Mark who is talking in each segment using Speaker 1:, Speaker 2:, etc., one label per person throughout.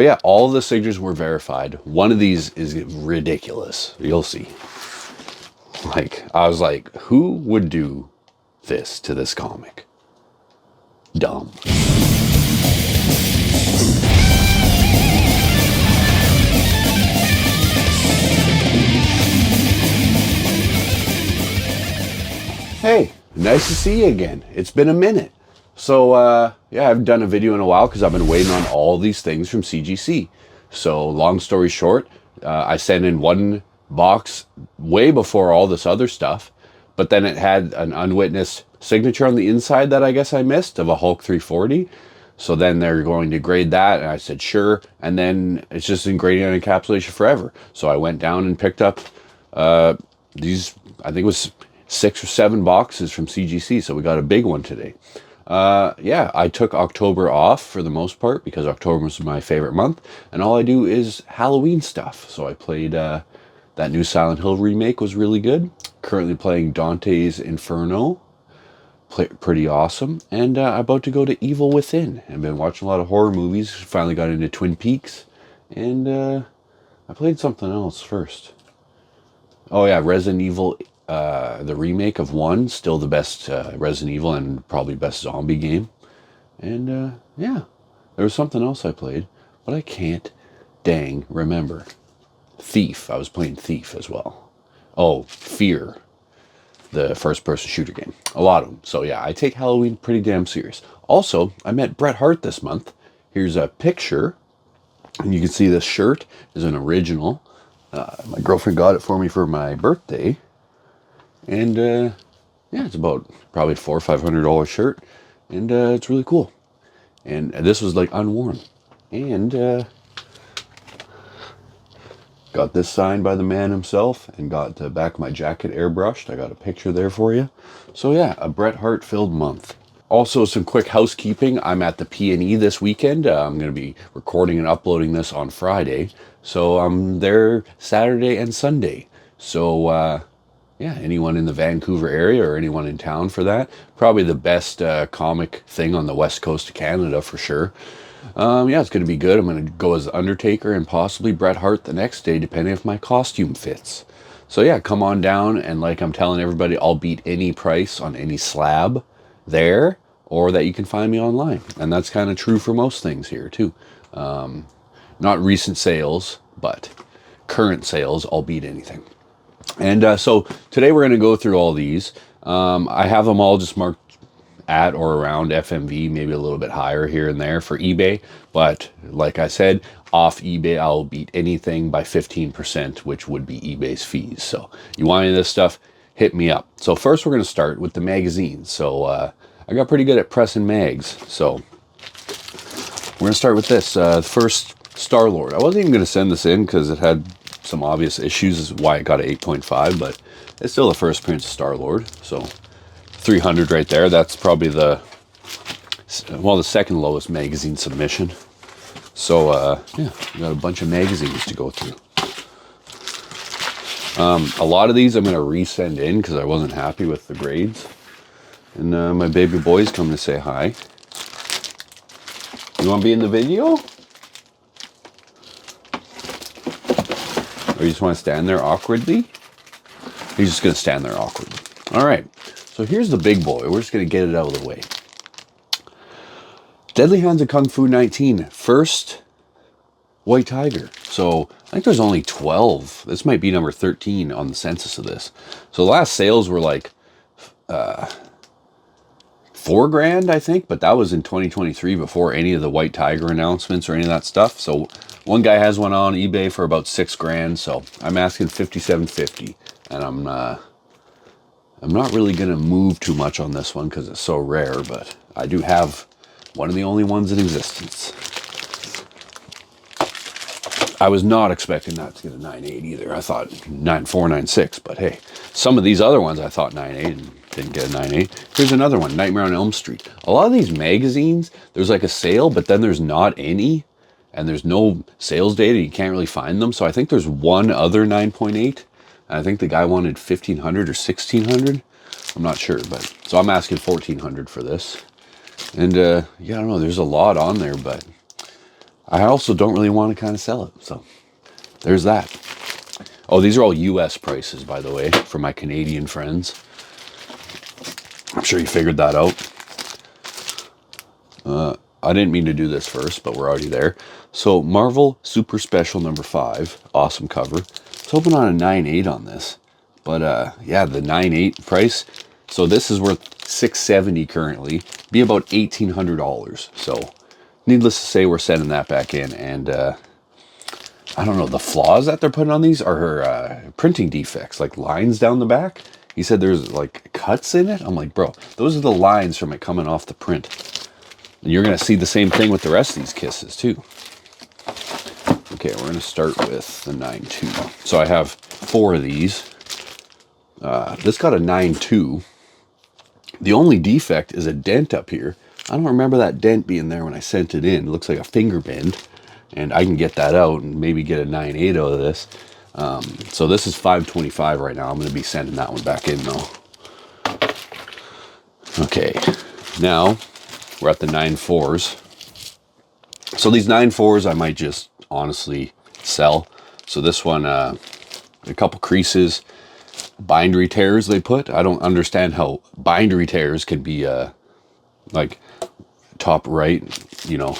Speaker 1: But yeah, all the signatures were verified. One of these is ridiculous. You'll see. Like, I was like, who would do this to this comic? Dumb. Hey, nice to see you again. It's been a minute. So, yeah, I haven't done a video in a while because I've been waiting on all these things from CGC. So, long story short, I sent in one box way before all this other stuff, but then it had an unwitnessed signature on the inside that I guess I missed of a Hulk 340. So then they're going to grade that, and I said sure, and then it's just in grading and encapsulation forever. So I went down and picked up these, I think it was 6 or 7 boxes from CGC, so we got a big one today. Yeah, I took October off for the most part because October was my favorite month, and all I do is Halloween stuff. So I played that new Silent Hill remake, was really good. Currently playing Dante's Inferno, pretty awesome. And I'm about to go to Evil Within. I've been watching a lot of horror movies, finally got into Twin Peaks, and I played something else first. Oh yeah, Resident Evil, the remake of 1, still the best Resident Evil and probably best zombie game. And yeah, there was something else I played, but I can't dang remember. Thief, I was playing Thief as well. Oh, Fear, the first-person shooter game. A lot of them. So yeah, I take Halloween pretty damn serious. Also, I met Bret Hart this month. Here's a picture, and you can see this shirt is an original. My girlfriend got it for me for my birthday. And yeah, it's about probably $400 or $500 shirt, and it's really cool. And this was like unworn. And got this signed by the man himself, and got the back of my jacket airbrushed. I got a picture there for you. So yeah, a Bret Hart filled month. Also, some quick housekeeping. I'm at the P&E this weekend. I'm going to be recording and uploading this on Friday. So I'm there Saturday and Sunday. So yeah, anyone in the Vancouver area or anyone in town for that. Probably the best comic thing on the west coast of Canada for sure. Yeah, it's going to be good. I'm going to go as Undertaker and possibly Bret Hart the next day, depending if my costume fits. So yeah, come on down, and like I'm telling everybody, I'll beat any price on any slab there, or that you can find me online. And that's kind of true for most things here too. Not recent sales, but current sales, I'll beat anything. And so today we're going to go through all these. I have them all just marked at or around FMV, maybe a little bit higher here and there for eBay. But like I said, off eBay, I'll beat anything by 15%, which would be eBay's fees. So you want any of this stuff, hit me up. So first we're going to start with the magazines. So I got pretty good at pressing mags. So we're going to start with this. First, Star-Lord. I wasn't even going to send this in because it had some obvious issues, is why it got an 8.5, but it's still the first appearance of Star-Lord. So 300 right there. That's probably the second lowest magazine submission. So yeah, we got a bunch of magazines to go through. A lot of these I'm going to resend in because I wasn't happy with the grades. And my baby boy's coming to say hi. You want to be in the video? Or you just want to stand there awkwardly? He's just going to stand there awkwardly. All right. So here's the big boy. We're just going to get it out of the way. Deadly Hands of Kung Fu 19. First White Tiger. So I think there's only 12. This might be number 13 on the census of this. So the last sales were like $4,000, I think. But that was in 2023 before any of the White Tiger announcements or any of that stuff. So one guy has one on eBay for about $6,000. So I'm asking $5,750. And I'm not really going to move too much on this one because it's so rare, but I do have one of the only ones in existence. I was not expecting that to get a 9.8 either. I thought 9.4, 9.6, but hey, some of these other ones I thought 9.8 and didn't get a 9.8. Here's another one, Nightmare on Elm Street. A lot of these magazines, there's like a sale, but then there's not any, and there's no sales data. You can't really find them. So I think there's one other 9.8. I think the guy wanted 1,500 or 1,600. I'm not sure, but so I'm asking 1,400 for this. And yeah, I don't know. There's a lot on there, but I also don't really want to kind of sell it. So there's that. Oh, these are all US prices, by the way, for my Canadian friends. I'm sure you figured that out. I didn't mean to do this first, but we're already there. So Marvel Super Special number 5, awesome cover. I was hoping on a 9.8 on this, but yeah, the 9.8 price. So this is worth $670 currently, be about $1,800. So needless to say, we're sending that back in, and I don't know, the flaws that they're putting on these are her printing defects, like lines down the back. He said there's like cuts in it. I'm like, bro, those are the lines from it coming off the print. And you're going to see the same thing with the rest of these kisses too. Okay, we're going to start with the 9.2. So I have 4 of these. This got a 9.2. The only defect is a dent up here. I don't remember that dent being there when I sent it in. It looks like a finger bend. And I can get that out and maybe get a 9.8 out of this. So this is $525 right now. I'm going to be sending that one back in though. Okay, now we're at the 9.4s. So these 9.4s I might just honestly sell. So this one, a couple creases, bindery tears they put. I don't understand how bindery tears can be like top right, you know.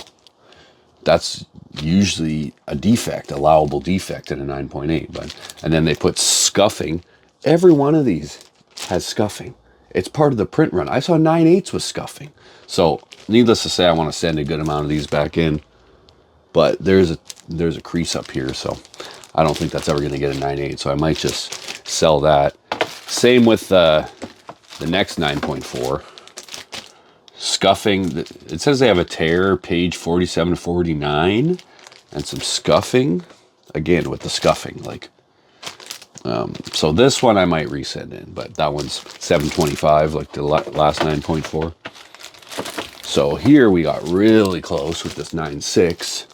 Speaker 1: That's usually a defect, allowable defect in a 9.8. But and then they put scuffing. Every one of these has scuffing. It's part of the print run. I saw 9.8s with scuffing. So needless to say, I want to send a good amount of these back in. But there's a crease up here, so I don't think that's ever going to get a 9.8. So I might just sell that. Same with the next 9.4. Scuffing. It says they have a tear, page 47 to 49, and some scuffing. Again, with the scuffing, like. So this one I might resend in, but that one's $725, like the last 9.4. So here we got really close with this 9.6.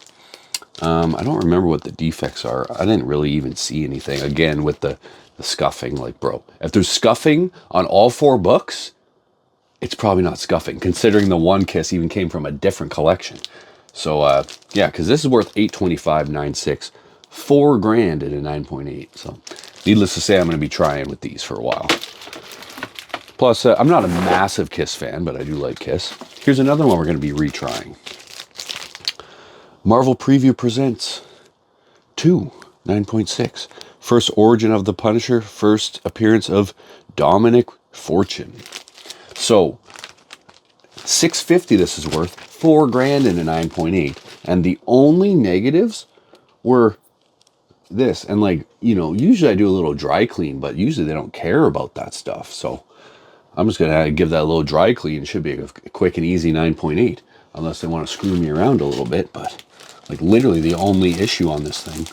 Speaker 1: I don't remember what the defects are. I didn't really even see anything. Again, with the scuffing, like, bro, if there's scuffing on all 4 books, it's probably not scuffing, considering the one kiss even came from a different collection. So, yeah, because this is worth $825, 9.6, $4,000 at a 9.8. So, needless to say, I'm going to be trying with these for a while. Plus, I'm not a massive Kiss fan, but I do like Kiss. Here's another one we're going to be retrying. Marvel Preview presents 2, 9.6. First origin of the Punisher, first appearance of Dominic Fortune. So, $650 this is worth, $4,000 in a 9.8. And the only negatives were this. And like, you know, usually I do a little dry clean, but usually they don't care about that stuff. So I'm just going to give that a little dry clean. It should be a quick and easy 9.8, unless they want to screw me around a little bit. But like literally the only issue on this thing.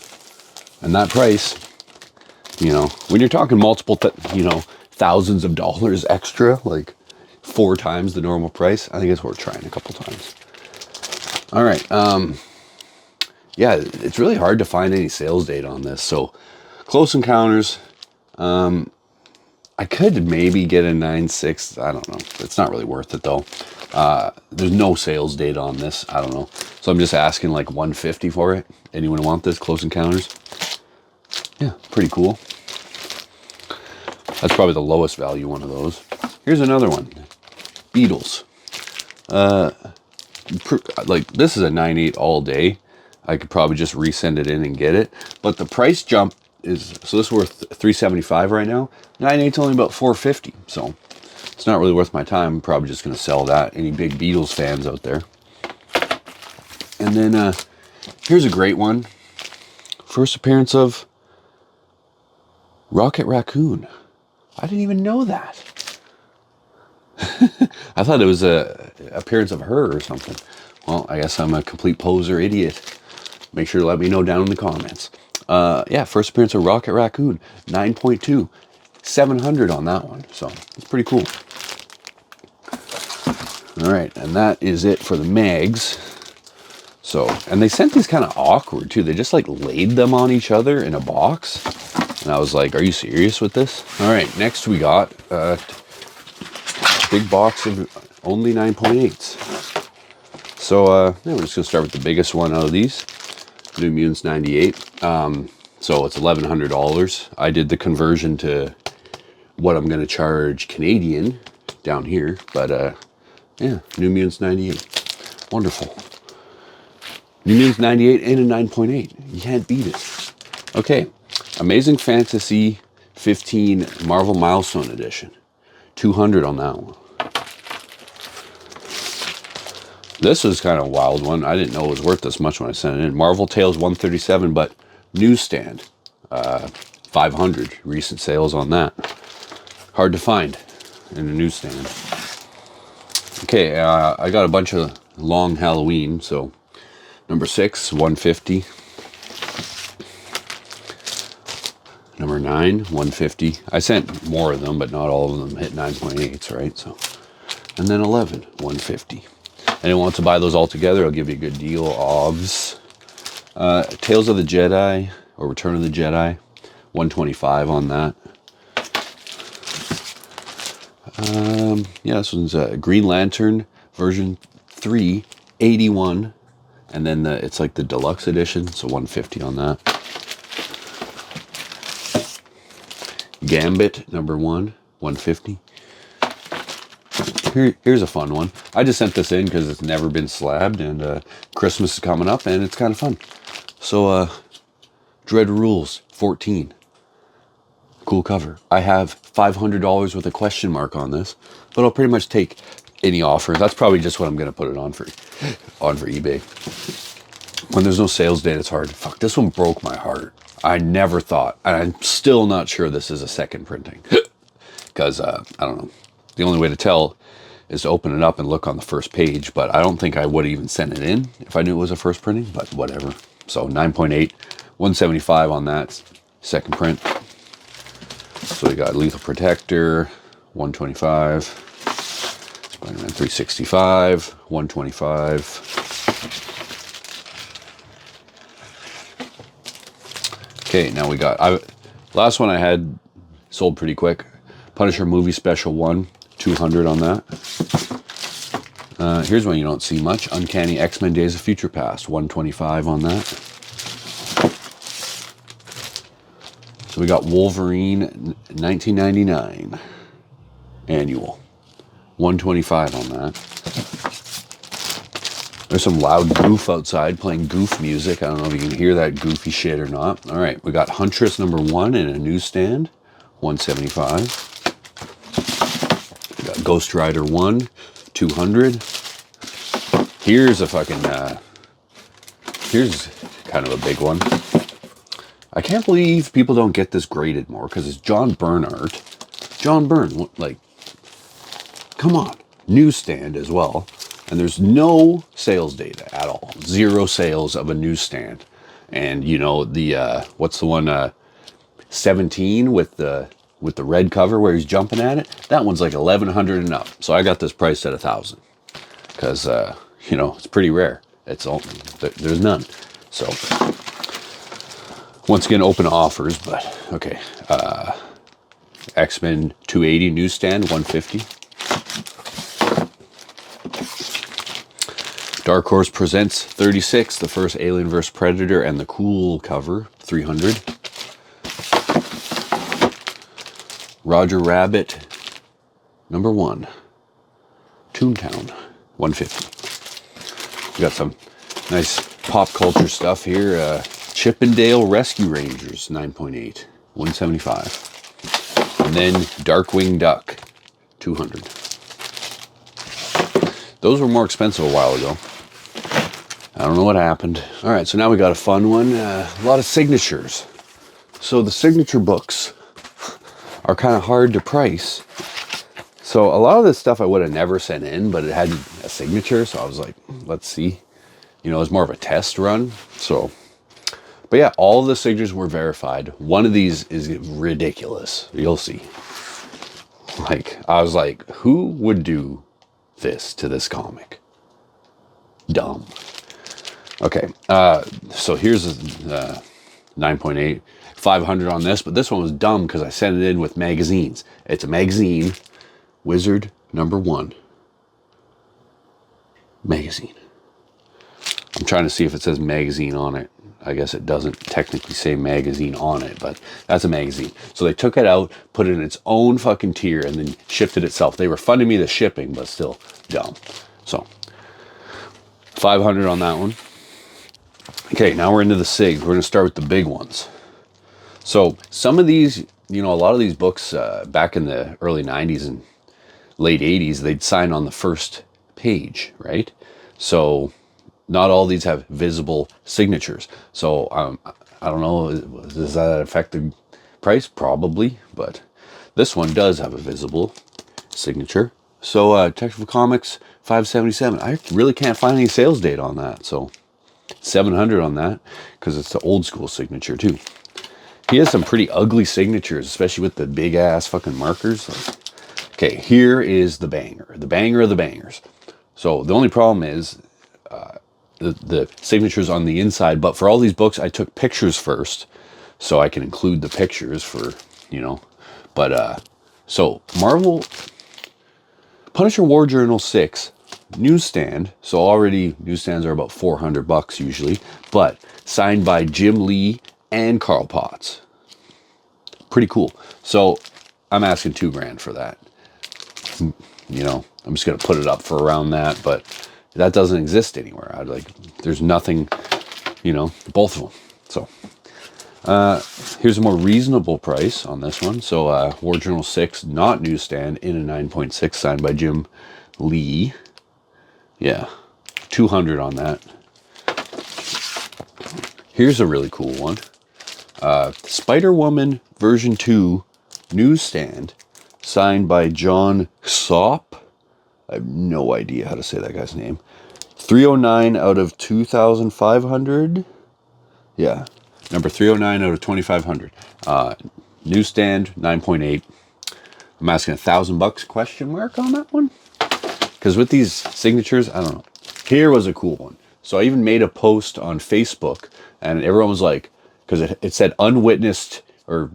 Speaker 1: And that price, you know, when you're talking multiple, thousands of dollars extra, like 4 times the normal price, I think it's worth trying a couple times. All right. Yeah, it's really hard to find any sales data on this. So Close Encounters, I could maybe get a 9.6. I don't know. It's not really worth it though. There's no sales data on this. I don't know. So I'm just asking like $150 for it. Anyone want this? Close Encounters? Yeah, pretty cool. That's probably the lowest value one of those. Here's another one. Beatles. Like this is a 9.8 all day. I could probably just resend it in and get it. But the price jump is, so this is worth $375 right now. 9.8's only about $450. So it's not really worth my time. I'm probably just going to sell that. Any big Beatles fans out there. And then here's a great one. First appearance of Rocket Raccoon. I didn't even know that. I thought it was a appearance of her or something. Well, I guess I'm a complete poser idiot. Make sure to let me know down in the comments. Yeah, first appearance of Rocket Raccoon, 9.2, $700 on that one. So it's pretty cool. All right, and that is it for the mags. So, and they sent these kind of awkward too. They just like laid them on each other in a box. And I was like, are you serious with this? All right, next we got a big box of only 9.8s. So yeah, we're just gonna start with the biggest one out of these, New Mutants 98. So it's $1,100. I did the conversion to what I'm gonna charge Canadian down here, but yeah, New Mutants 98, wonderful. New Mutants 98 and a 9.8. You can't beat it. Okay, Amazing Fantasy 15 Marvel Milestone Edition, 200 on that one. This was kind of a wild one. I didn't know it was worth this much when I sent it in. Marvel Tales 137, but newsstand, 500. Recent sales on that. Hard to find in a newsstand. Okay, I got a bunch of long Halloween, so number 6, 150. Number 9, 150. I sent more of them, but not all of them hit 9.8s, right? So, and then 11, 150. Anyone wants to buy those all together, I'll give you a good deal of Tales of the Jedi or Return of the Jedi, 125 on that. Yeah, this one's Green Lantern version 3, 81, and then it's like the deluxe edition, so 150 on that. Gambit number 1, 150. Here's a fun one. I just sent this in because it's never been slabbed, and Christmas is coming up, and it's kind of fun. So, Dread Rules 14. Cool cover. I have $500 with a question mark on this, but I'll pretty much take any offers. That's probably just what I'm going to put it on for eBay. When there's no sales date, it's hard. Fuck, this one broke my heart. I never thought, and I'm still not sure this is a second printing, because I don't know. The only way to tell is to open it up and look on the first page, but I don't think I would even send it in if I knew it was a first printing, but whatever. So 9.8, 175 on that second print. So we got Lethal Protector, 125, Spider-Man 365, 125. Okay, now we got, last one I had sold pretty quick. Punisher Movie Special 1, 200 on that. Here's one you don't see much. Uncanny X-Men Days of Future Past, 125 on that. So we got Wolverine 1999 annual, 125 on that. There's some loud goof outside playing goof music. I don't know if you can hear that goofy shit or not. All right, we got Huntress number 1 in a newsstand, 175. We got Ghost Rider 1, 200. Here's a fucking, here's kind of a big one. I can't believe people don't get this graded more, because it's John Byrne art. John Byrne, like, come on. Newsstand as well. And there's no sales data at all. 0 sales of a newsstand. And, you know, the, what's the one, 17 with the red cover where he's jumping at it? That one's like 1,100 and up. So I got this priced at 1,000. Because, you know, it's pretty rare. It's all, there's none. So, once again, open offers, but okay. X-Men 280 newsstand, 150. Dark Horse Presents 36, the first Alien vs. Predator and the cool cover, 300. Roger Rabbit, number 1, Toontown, 150. We got some nice pop culture stuff here. Chippendale Rescue Rangers, 9.8, 175. And then Darkwing Duck, 200. Those were more expensive a while ago. I don't know what happened. All right, so now we got a fun one. A lot of signatures. So the signature books are kind of hard to price. So a lot of this stuff I would have never sent in, but it had a signature, so I was like, let's see. You know, it was more of a test run. So, but yeah, all of the signatures were verified. One of these is ridiculous. You'll see. Like, I was like, who would do this to this comic? Dumb. Okay, so here's a 9.8, 500 on this, but this one was dumb because I sent it in with magazines. It's a magazine, Wizard number 1 magazine. I'm trying to see if it says magazine on it. I guess it doesn't technically say magazine on it, but that's a magazine. So they took it out, put it in its own fucking tier, and then shipped it itself. They were funding me the shipping, but still dumb. So 500 on that one. Okay, now we're into the SIGs. We're going to start with the big ones. So some of these, you know, a lot of these books back in the early 90s and late 80s, they'd sign on the first page, right? So not all these have visible signatures. So I don't know, does that affect the price? Probably, but this one does have a visible signature. So Detective Comics 577. I really can't find any sales date on that. So 700 on that because it's the old school signature too. He has some pretty ugly signatures, especially with the big ass fucking markers. Okay, here is the banger of the bangers. So the only problem is the signatures on the inside, but for all these books, I took pictures first so I can include the pictures for, you know, but so Marvel Punisher War Journal 6 newsstand. So already newsstands are about $400 usually, but signed by Jim Lee and Carl Potts. Pretty cool. So I'm asking $2,000 for that. You know, I'm just going to put it up for around that, but that doesn't exist anywhere. There's nothing, you know, both of them. So here's a more reasonable price on this one. So War Journal 6, not newsstand, in a 9.6, signed by Jim Lee. Yeah, 200 on that. Here's a really cool one. Spider-Woman version 2 newsstand, signed by John Sopp. I have no idea how to say that guy's name. 309 out of 2,500. Yeah, number 309 out of 2,500. Newsstand 9.8. I'm asking $1,000 question mark on that one, because with these signatures, I don't know. Here was a cool one. So I even made a post on Facebook, and everyone was like, because it said unwitnessed or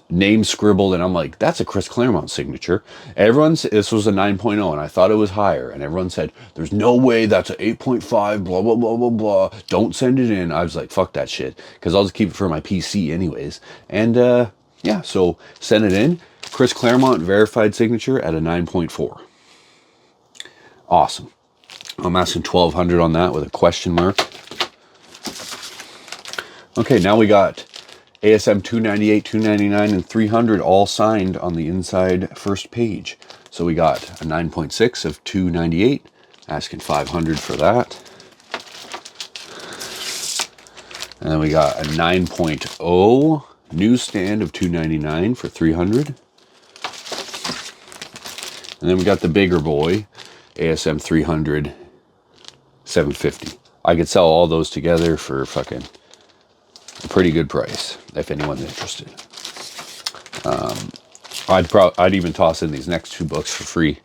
Speaker 1: name scribbled, and I'm like, that's a Chris Claremont signature. This was a 9.0, and I thought it was higher, and everyone said, there's no way that's an 8.5, blah, blah, blah, blah, blah. Don't send it in. I was like, fuck that shit, because I'll just keep it for my PC anyways. And yeah, so send it in. Chris Claremont verified signature at a 9.4. Awesome. I'm asking 1,200 on that with a question mark. Okay, now we got ASM 298, 299, and 300 all signed on the inside first page. So we got a 9.6 of 298, asking 500 for that. And then we got a 9.0 newsstand of 299 for 300. And then we got the bigger boy, ASM 300, 750. I could sell all those together for fucking a pretty good price if anyone's interested. I'd even toss in these next two books for free.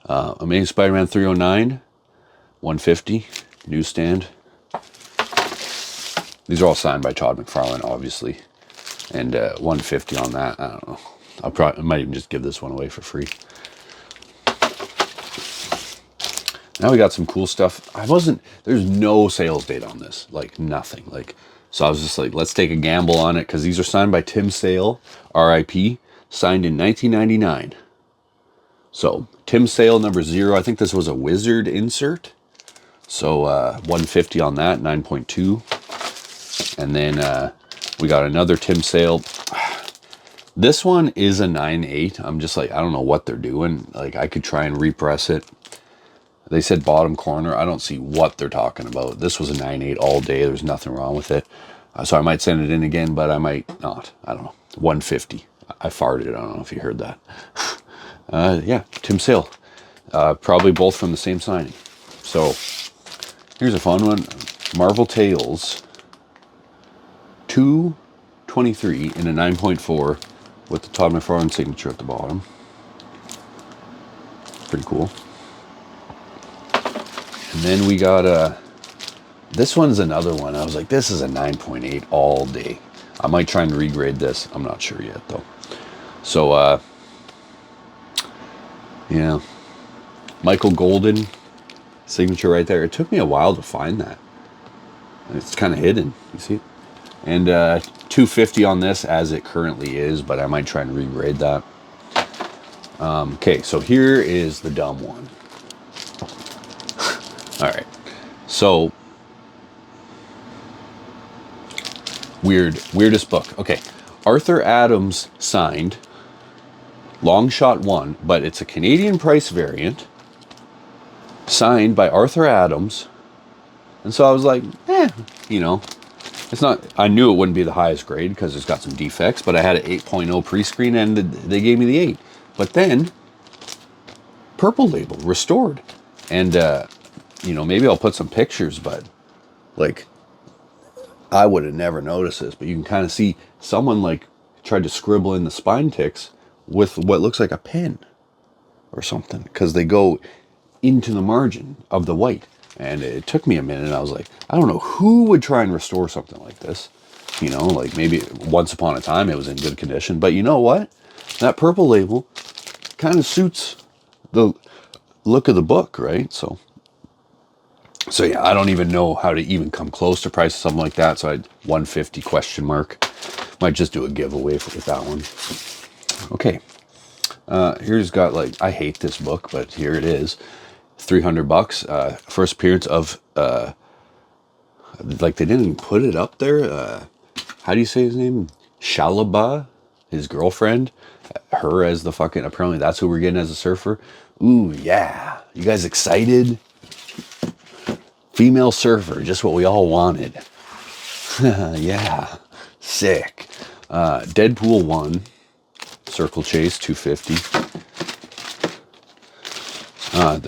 Speaker 1: Amazing Spider-Man 309, 150 newsstand. These are all signed by Todd McFarlane, obviously, and 150 on that. I don't know. I might even just give this one away for free. Now we got some cool stuff. There's no sales date on this, like nothing. So I was just like, let's take a gamble on it, because these are signed by Tim Sale, RIP, signed in 1999. So Tim Sale number 0. I think this was a Wizard insert. So 150 on that, 9.2. And then we got another Tim Sale. This one is a 9.8. I'm just like, I don't know what they're doing. Like, I could try and repress it. They said bottom corner. I don't see what they're talking about. This was a 9.8 all day. There's nothing wrong with it. So I might send it in again, but I might not. I don't know. 150. I farted. I don't know if you heard that. Yeah, Tim Sale. Probably both from the same signing. So here's a fun one. Marvel Tales 223 in a 9.4 with the Todd McFarlane signature at the bottom. Pretty cool. And then we got this one's another one. I was like, this is a 9.8 all day. I might try and regrade this. I'm not sure yet though. So yeah, Michael Golden signature right there. It took me a while to find that. It's kind of hidden. You see it? And $250 on this as it currently is, but I might try and regrade that. Okay, so here is the dumb one. All right, so weirdest book. Okay, Arthur Adams signed, long shot one, but it's a Canadian price variant, signed by Arthur Adams. And so I was like, you know, it's not, I knew it wouldn't be the highest grade because it's got some defects, but I had an 8.0 pre-screen and they gave me the 8. But then, purple label, restored. And, you know, maybe I'll put some pictures, but like, I would have never noticed this, but you can kind of see someone like tried to scribble in the spine ticks with what looks like a pen or something, because they go into the margin of the white. And it took me a minute, and I was like, I don't know who would try and restore something like this. You know, like maybe once upon a time it was in good condition, but you know what? That purple label kind of suits the look of the book, right? So yeah, I don't even know how to even come close to price something like that. So I had 150 question mark. Might just do a giveaway with that one. Okay. Here's got like, I hate this book, but here it is. $300. First appearance of, like they didn't put it up there. How do you say his name? Shalaba, his girlfriend. Her as the fucking, apparently that's who we're getting as a surfer. Ooh, yeah. You guys excited? Female surfer, just what we all wanted. Yeah, sick. Deadpool 1, Circle Chase, $250.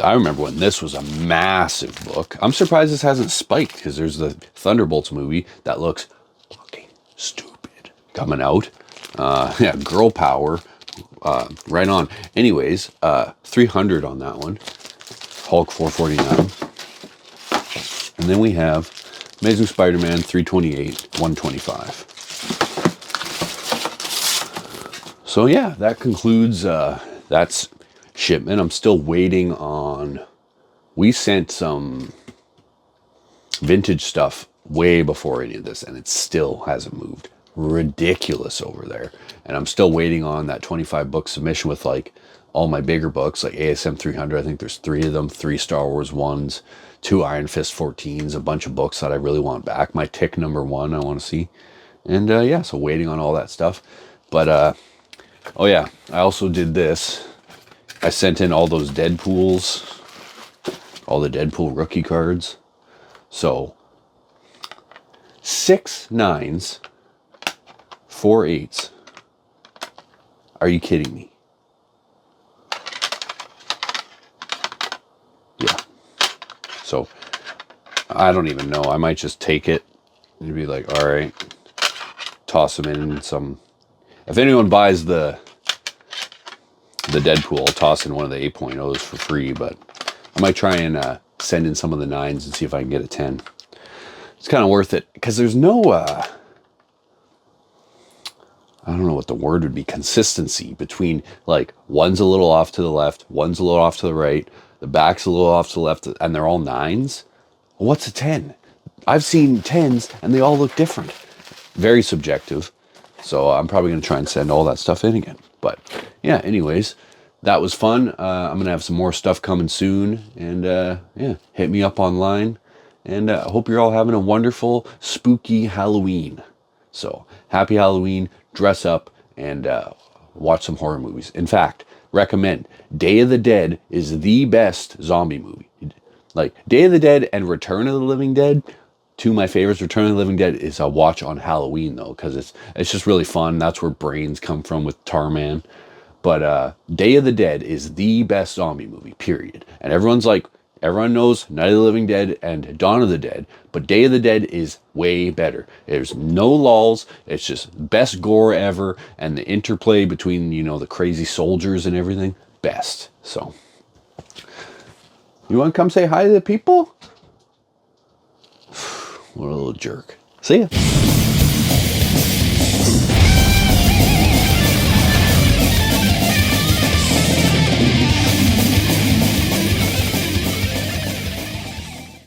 Speaker 1: I remember when this was a massive book. I'm surprised this hasn't spiked, because there's the Thunderbolts movie that looks fucking stupid coming out. Yeah, girl power. Right on. Anyways, 300 on that one. Hulk 449. And then we have Amazing Spider-Man 328, 125. So yeah, that concludes that's shipment. I'm still waiting on, we sent some vintage stuff way before any of this, and it still hasn't moved. Ridiculous over there. And I'm still waiting on that 25 book submission with like all my bigger books, like ASM 300. I think there's 3 of them, 3 Star Wars ones, 2 Iron Fist 14s, a bunch of books that I really want back. My Tick number 1 I want to see. And yeah, so waiting on all that stuff. But oh yeah, I also did this. I sent in all those Deadpools, all the Deadpool rookie cards. So 6 9s, 4 8s. Are you kidding me? Yeah. So I don't even know. I might just take it and be like, all right, toss them in some. If anyone buys the Deadpool, I'll toss in one of the 8.0s for free, but I might try and send in some of the 9s and see if I can get a 10. It's kind of worth it, because there's no, I don't know what the word would be, consistency between, like, one's a little off to the left, one's a little off to the right, the back's a little off to the left, and they're all 9s. What's a 10? I've seen 10s, and they all look different. Very subjective. So I'm probably going to try and send all that stuff in again. But yeah, anyways, that was fun. I'm going to have some more stuff coming soon. And yeah, hit me up online. And I hope you're all having a wonderful, spooky Halloween. So happy Halloween, dress up, and watch some horror movies. In fact, recommend Day of the Dead is the best zombie movie. Like Day of the Dead and Return of the Living Dead, 2 of my favorites. Return of the Living Dead is a watch on Halloween though, because it's just really fun. That's where brains come from with Tarman. But Day of the Dead is the best zombie movie, period. And everyone knows Night of the Living Dead and Dawn of the Dead, but Day of the Dead is way better. There's no lulls. It's just best gore ever, and the interplay between, you know, the crazy soldiers and everything, best. So you want to come say hi to the people? What a little jerk. See ya.